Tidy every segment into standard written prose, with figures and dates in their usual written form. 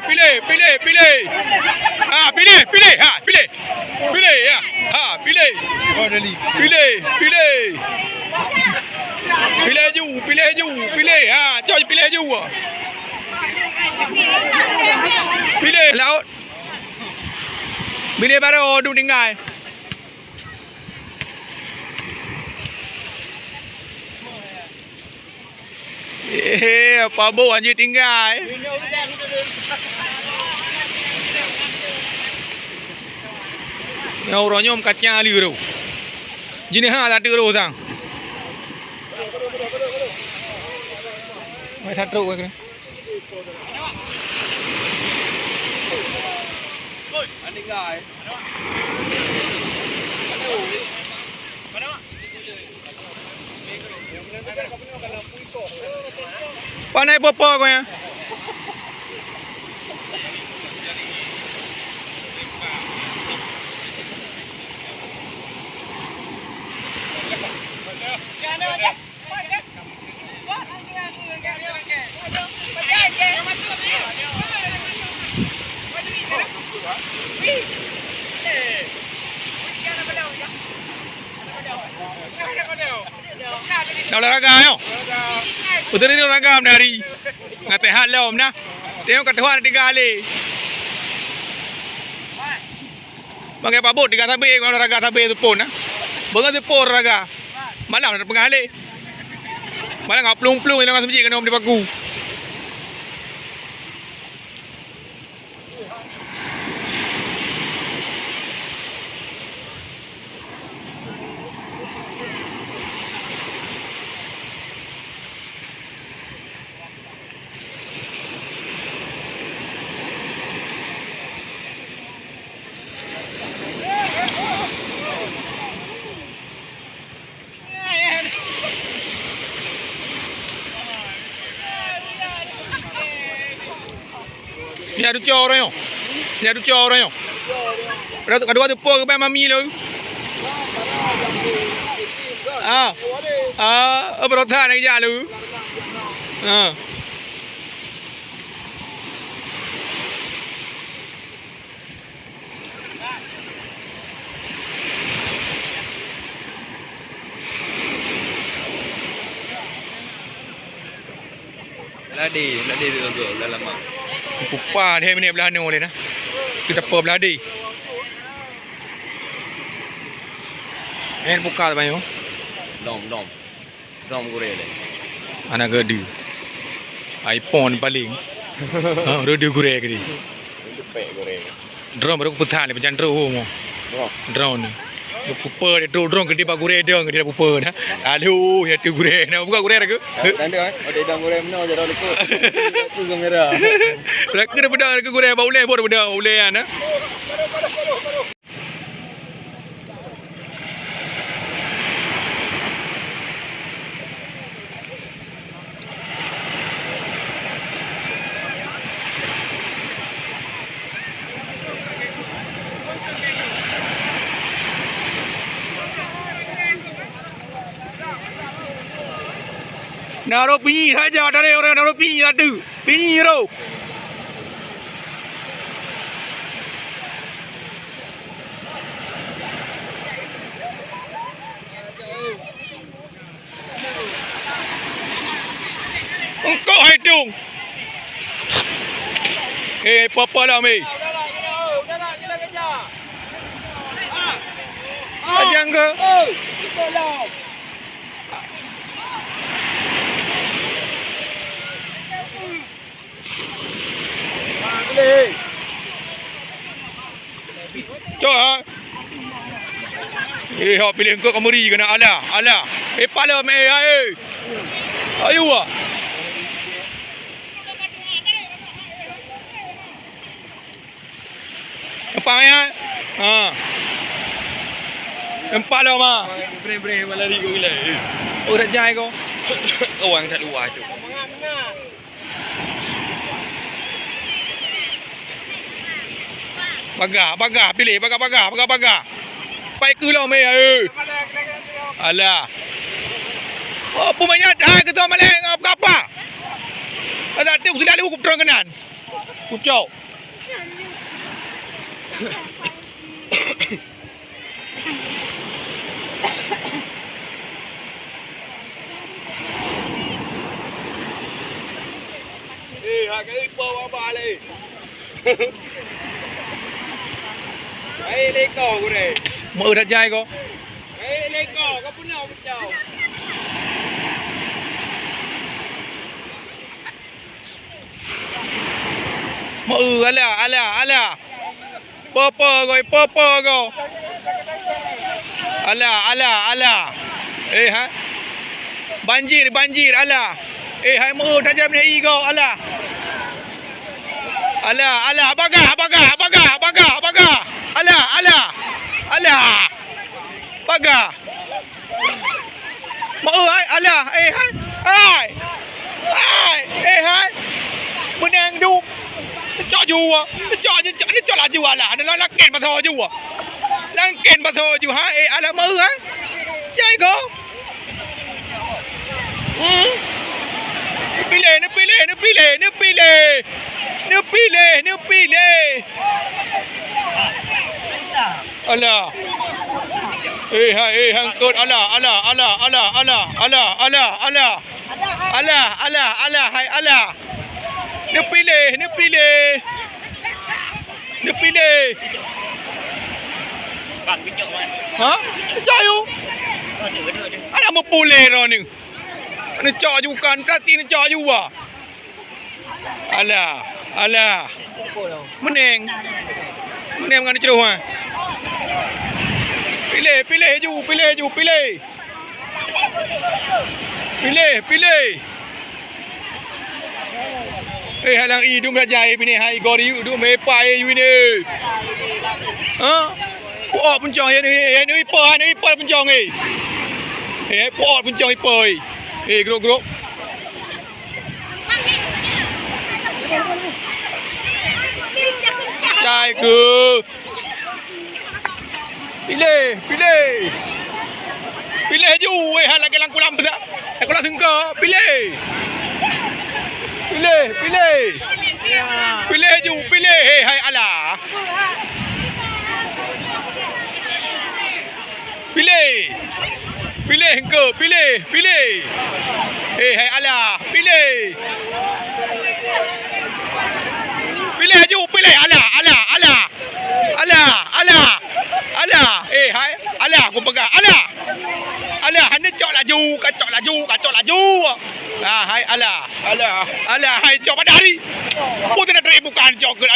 pilih. Ha, pilih ya. Ha, pilih. Pilih. Pilih ju. Ha, cho pilih ju. Pilih laut. Pilih baru duduk tinggal. Apa bu anjir tinggal. Yang orangnya kacang liru. Jenis tak terus sang. Mai tak terus kan. Oi, tinggal. Panai apa kau ya? Dah olahraga yo. Betul ni olahraga dari. Ngate hal lom na. Tengok kat tuan 3 kali. Pakai pabut 3 tabe kalau olahraga tabe tu pun na. Benga tu pun olahraga. Malam nak pengali. Malam ngap plung-plung dengan sebiji kena om di pagu. Ni ada cor orang yo. Ni ada cor orang yo. Kadua tu po ke mami lu. Apa rotha nak kerja lu. Ladi tu dalam mak. Pupa dia minit belah ni boleh nah. Kita apa belah di. Buka tu banyo. Dom goreng le. Anak gede. iPhone paling. Radio goreng ke dia. Pek goreng. Drone baru putar le macam drone. Drone. Pupa dia drone gede pak goreng dia dia pupa dah. Aduh, ya tu goreng. Nak buka goreng ke? Tanda ada dang goreng mana jadi lekuk. Tu kamera. Lek kena pedang ke goreng bau le boleh pedang boleh kan. Naruh pinyi saja dari orang naruh pinyi ada. Pinyi ro. Engkau hidung. Papa dah mi. Ajang ke? Cho hả? Họ pilih kau Camry kena ala. Pala me ayo ah. Apa ya? Empat lah mah. Bre malari kau gila. Oh dah jai kau. Orang tak luar tu. Bagah pilih bagah. Pai ke lah me Alah. Apa banyak dah ke tu maleng apa? Ada tu sudah lu ku terang kanan. cúp chậu đi hai cái po ba đi ấy lấy cỏ của này mở đặt dài có ấy lấy cỏ có bún nào chào mở ala pơ rồi pơ go ala eh ha banjir ala eh hai mở tajam ni ego ala baga ala baga mở hai ala eh hai eh haiมึงแดงดูเจาะอยู่อ่ะเจาะหลาอยู่อ่ะล่ะแล้วลักเก่นปะทออยู่อ่ะลังเก่นปะทออยู่ฮะเออะไรมือฮะใจก็ปีเล่นึกปีเล่อะไรเอ้ยฮังเกิดอะไรให้อะไรนึกปีเล่ฮะจ่ายอยู่อะไรมาปูเล่รอหนึ่งอันนี้จ่ออยู่กันกระตีนจ่ออยู่อ่ะอะไรมันเองกันจะรู้ฮะปีเล่อยู่ปีเล่เฮ้ยhalang i du merajai bini hai gori du me pai bini ha pu ok pencong ye ni pa pencong ni pu ok pencong i pai grok chai ke pilih ju halang kelang kulam bedak kulam tengka pilih ju pilih hai ala pilih engkau pilih hai ala pilih ju pilih ala hai ala aku pegang ala hanya cok laju hai ala hai cok padari pun tidak terima bukan cok ke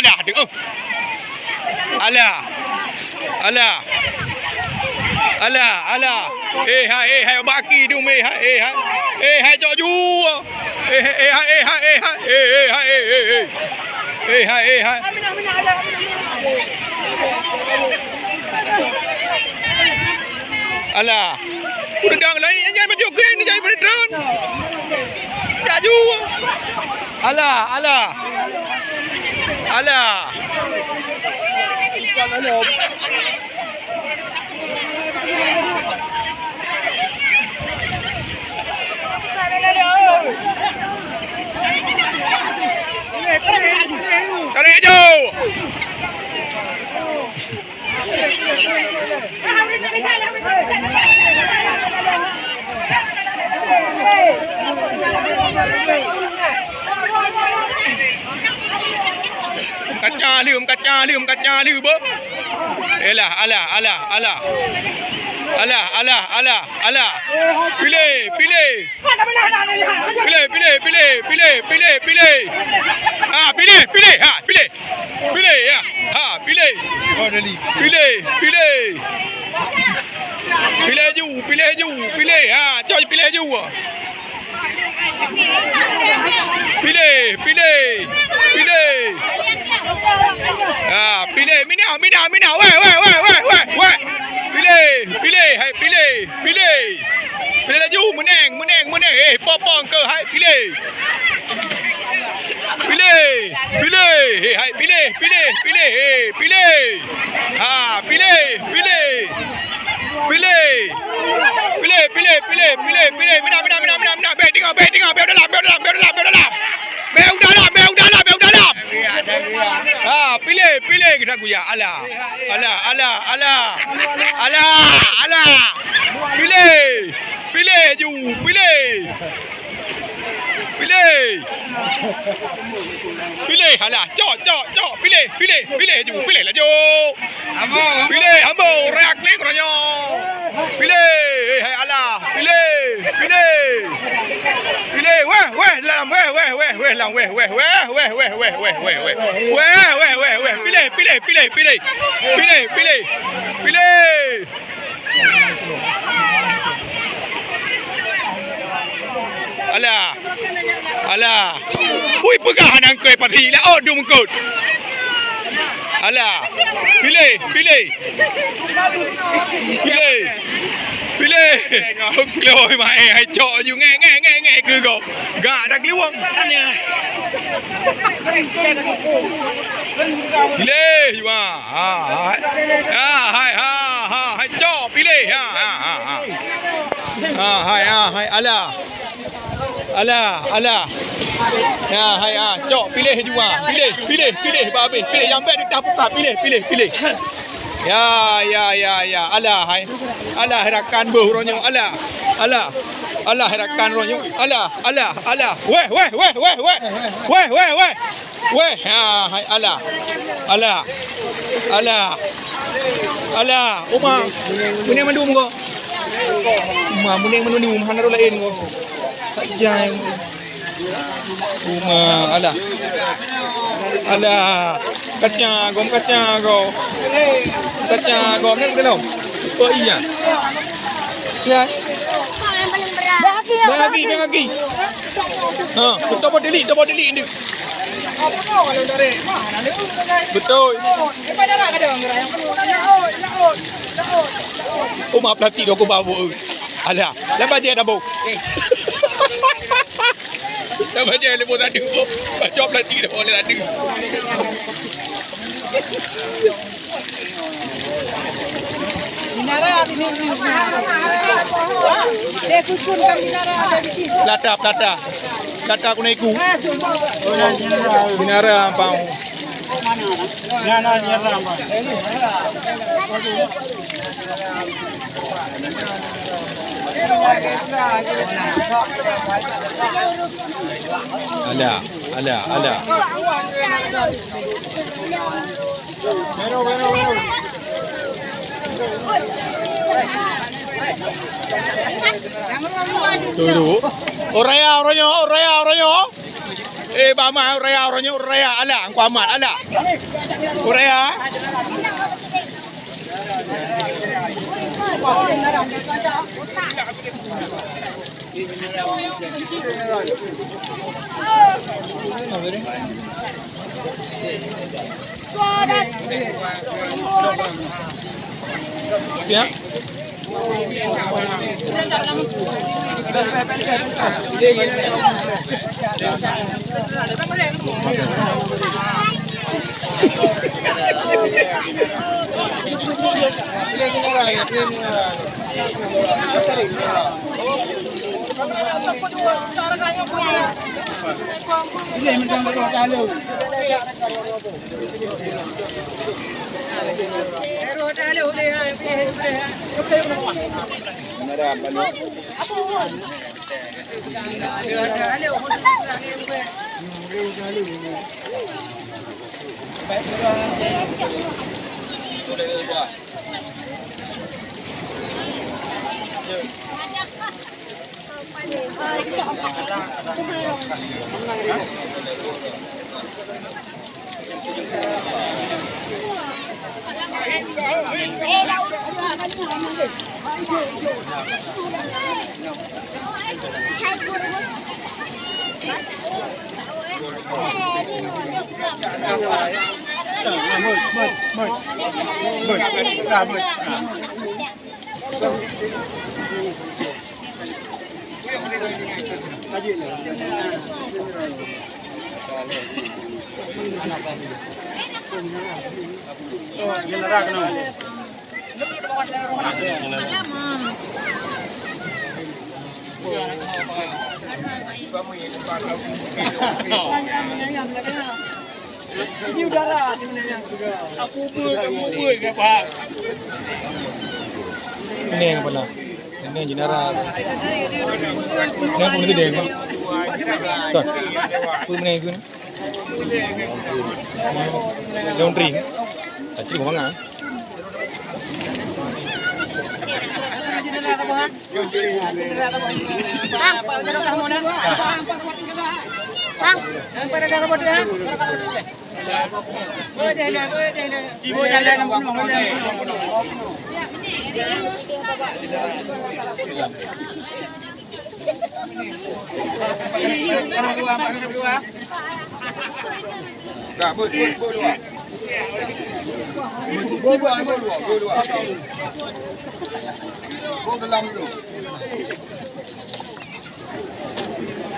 ala hai baki du me hai cok ju hai ala udah dang lain jangan maju ke ni jangan bertron jaju ala tarik jauh kaca lium bo elah ala pilih cho pilih ju pilih minau weh pilih laju meneng popong ke hai pilih hai pilih minau bet tengok dalam nak guya. Alah. Pilih ju. Pilih. Alah. Cok. Pilih ju. Pilih lah ju. Pilih. Ambo. Reak klik orangnya. Pilih. Hai alah. Pilih. Weh. Lam. Weh. Lam. Weh. Pilih. Alah. Ui pegahan angkai pati lah. Oh, du mengkut. Alah. Pilih. Keloi mai hai cok ju nghe cứ go. Gak dah keluar. Pilih ju hai cok pilih. Hai alah. Ya hai cok pilih juga. Pilih babe. Pilih yang baik dah buka pilih. Ya. Alah hai. Alah herakan behuronyo. Alah herakan ronyo. Alah. Weh. Ya hai alah. Uma. Muning mandum ko. Uma muning mandum han ro lain ko. Sajai. Uma alah. Kacang gom. Kacang gom ni belum. Apa iya? Ya. Bagi. Double delete ni. Betul. Oh maaf plastik aku bawa. Alah, dah baca dah bau. Dah baca lepas tadi. Baca plastik dah boleh tadi. Minara ini. Dia kucun kan minara ada di sini. Lata aku naiku. Minara bang. Ada. Tunggu. Oraya. Bama oraya. Alah, angku amat. Alah. Oraya. Ya. Ini udara sebenarnya. Aku bubur ke Pak. Ini yang pernah. Ini jenara. Ini pun itu deh. Tuh. Pun mana itu? Daun ring. Tadi gua mana? Dua dalam dulu.